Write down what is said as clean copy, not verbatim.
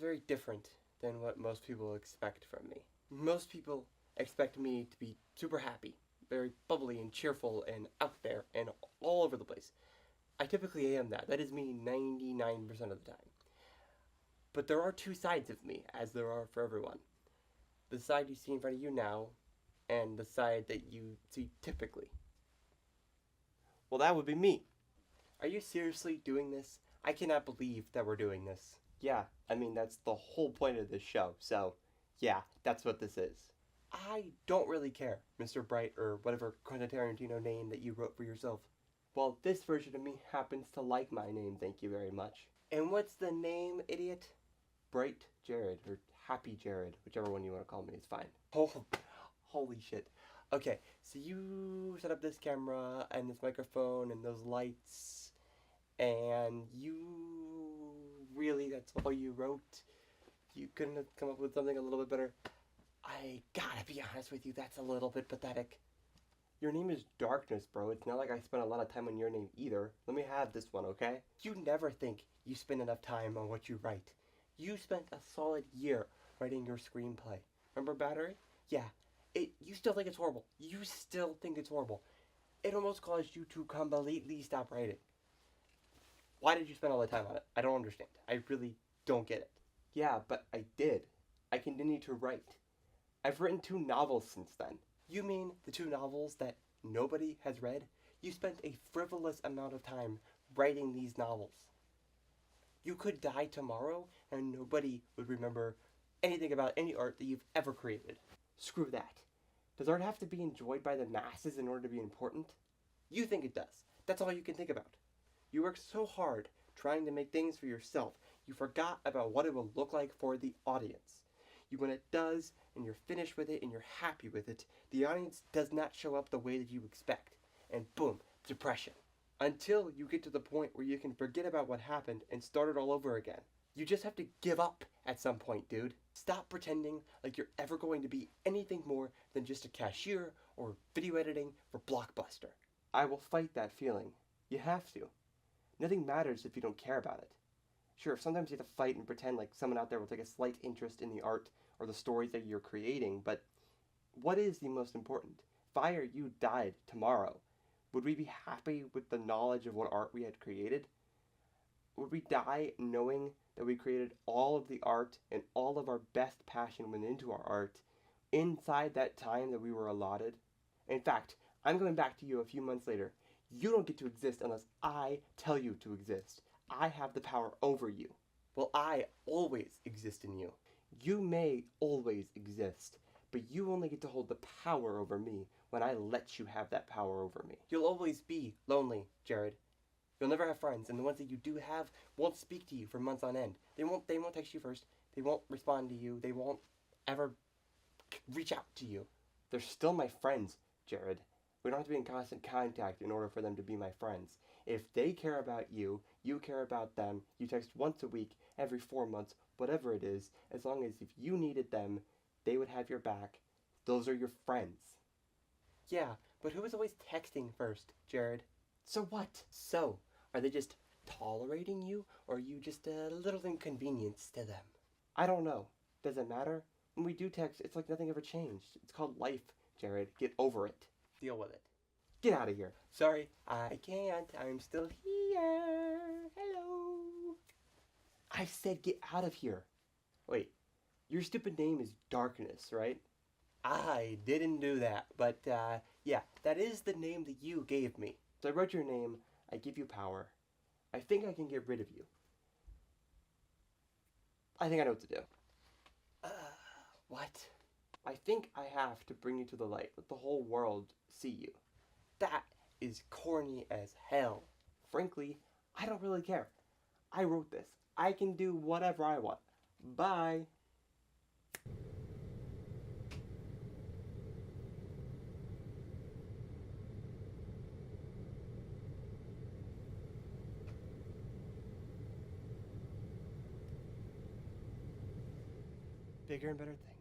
very different than what most people expect from me. Most people expect me to be super happy, very bubbly and cheerful and out there and all over the place. I typically am that. That is me 99% of the time. But there are two sides of me, as there are for everyone. The side you see in front of you now, and the side that you see typically. Well, that would be me. Are you seriously doing this? I cannot believe that we're doing this. Yeah, I mean, that's the whole point of this show, so yeah, that's what this is. I don't really care, Mr. Bright, or whatever Quentin Tarantino name that you wrote for yourself. Well, this version of me happens to like my name, thank you very much. And what's the name, idiot? Bright Jared, or Happy Jared, whichever one you want to call me is fine. Oh, holy shit. Okay, so you set up this camera and this microphone and those lights, and that's all you wrote? You couldn't have come up with something a little bit better? I gotta be honest with you, that's a little bit pathetic. Your name is Darkness, bro. It's not like I spent a lot of time on your name either. Let me have this one, okay? You never think you spend enough time on what you write. You spent a solid year writing your screenplay. Remember Battery? Yeah. You still think it's horrible. You still think it's horrible. It almost caused you to completely stop writing. Why did you spend all the time on it? I don't understand. I really don't get it. Yeah, but I did. I continued to write. I've written 2 novels since then. You mean the 2 novels that nobody has read? You spent a frivolous amount of time writing these novels. You could die tomorrow and nobody would remember anything about any art that you've ever created. Screw that. Does art have to be enjoyed by the masses in order to be important? You think it does. That's all you can think about. You work so hard trying to make things for yourself, you forgot about what it will look like for the audience. When it does, and you're finished with it, and you're happy with it, the audience does not show up the way that you expect. And boom, depression. Until you get to the point where you can forget about what happened and start it all over again. You just have to give up at some point, dude. Stop pretending like you're ever going to be anything more than just a cashier or video editing for Blockbuster. I will fight that feeling. You have to. Nothing matters if you don't care about it. Sure, sometimes you have to fight and pretend like someone out there will take a slight interest in the art or the stories that you're creating, but what is the most important? If I or you died tomorrow, would we be happy with the knowledge of what art we had created? Would we die knowing that we created all of the art and all of our best passion went into our art inside that time that we were allotted? In fact, I'm going back to you a few months later. You don't get to exist unless I tell you to exist. I have the power over you. Well, I always exist in you. You may always exist, but you only get to hold the power over me when I let you have that power over me. You'll always be lonely, Jared. You'll never have friends, and the ones that you do have won't speak to you for months on end. They won't text you first. They won't respond to you. They won't ever reach out to you. They're still my friends, Jared. We don't have to be in constant contact in order for them to be my friends. If they care about you, you care about them, you text once a week, every 4 months, whatever it is, as long as if you needed them, they would have your back. Those are your friends. Yeah, but who is always texting first, Jared? So what? So, are they just tolerating you, or are you just a little inconvenience to them? I don't know. Does it matter? When we do text, it's like nothing ever changed. It's called life, Jared. Get over it. Deal with it. Get out of here. Sorry, I can't. I'm still here. Hello. I said get out of here. Wait, your stupid name is Darkness, right? I didn't do that, but yeah, that is the name that you gave me. So I wrote your name, I give you power. I think I can get rid of you. I think I know what to do. What? I think I have to bring you to the light. Let the whole world see you. That is corny as hell. Frankly, I don't really care. I wrote this. I can do whatever I want. Bye. Bigger and better things.